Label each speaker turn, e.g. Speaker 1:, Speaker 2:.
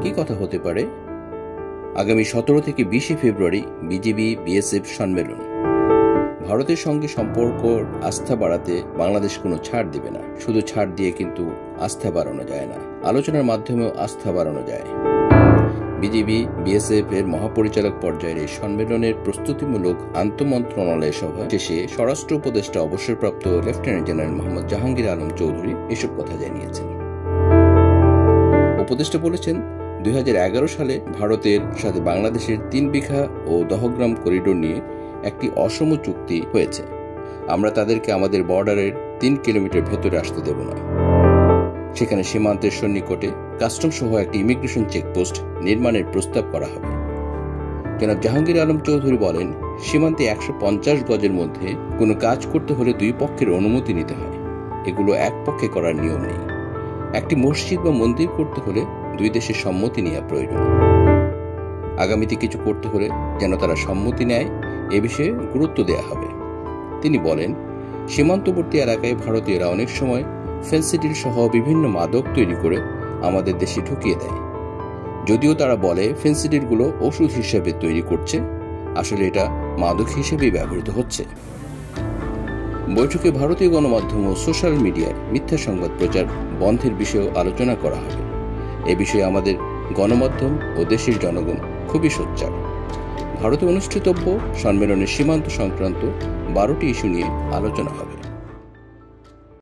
Speaker 1: কি কথা হতে পারে? আগামী 17 থেকে 20 ফেব্রুয়ারি বিজিবি বিএসএফ সম্মেলন। ভারতের সঙ্গে সম্পর্ক আস্থা বাড়াতে বাংলাদেশ কোনো ছাড় দেবে না। শুধু ছাড় দিয়ে কিন্তু আস্থা বাড়ানো যায় না, আলোচনার মাধ্যমেও আস্থা বাড়ানো যায়। বিজিবি বিএসএফ এর মহাপরিচালক পর্যায়ের এই সম্মেলনের প্রস্তুতিমূলক আন্তঃমন্ত্রণালয় সভা শেষে স্বরাষ্ট্র উপদেষ্টা অবসরপ্রাপ্ত লেফটেন্যান্ট জেনারেল মোহাম্মদ জাহাঙ্গীর আলম চৌধুরী এসব কথা জানিয়েছেন। উপদেষ্টা বলেছেন, 2011 সালে ভারতের সাথে বাংলাদেশের 3 বিঘা ও দহগ্রাম করিডোর নিয়ে একটি অসম চুক্তি হয়েছে। আমরা তাদেরকে আমাদের বর্ডারের 3 কিলোমিটার ভেতরে আসতে দেব না। সেখানে সীমান্তের সন্নিকটে কাস্টম সহ একটি ইমিগ্রেশন চেকপোস্ট নির্মাণের প্রস্তাব করা হবে। জনাব জাহাঙ্গীর আলম চৌধুরী বলেন, সীমান্তে 150 গজের মধ্যে কোনো কাজ করতে হলে 2 পক্ষের অনুমতি নিতে হয়। এগুলো এক পক্ষে করার নিয়ম নেই। একটি মসজিদ বা মন্দির করতে হলে 2 দেশের সম্মতি নেওয়া প্রয়োজন। আগামীতে কিছু করতে হলে যেন তারা সম্মতি নেয়, এ বিষয়ে গুরুত্ব দেওয়া হবে। তিনি বলেন, সীমান্তবর্তী এলাকায় ভারতীয়রা অনেক সময় ফেন্সিডিল সহ বিভিন্ন মাদক তৈরি করে আমাদের দেশে ঢুকিয়ে দেয়। যদিও তারা বলে ফেন্সিডিলগুলো ওষুধ হিসেবে তৈরি করছে, আসলে এটা মাদক হিসেবেই ব্যবহৃত হচ্ছে। বৈঠকে ভারতীয় গণমাধ্যম ও সোশ্যাল মিডিয়ার মিথ্যা সংবাদ প্রচার বন্ধের বিষয়েও আলোচনা করা হবে। এ বিষয়ে আমাদের গণমাধ্যম ও দেশের জনগণ খুবই সোচ্চার। ভারতে অনুষ্ঠিতব্য সম্মেলনের সীমান্ত সংক্রান্ত 12টি ইস্যু নিয়ে আলোচনা হবে।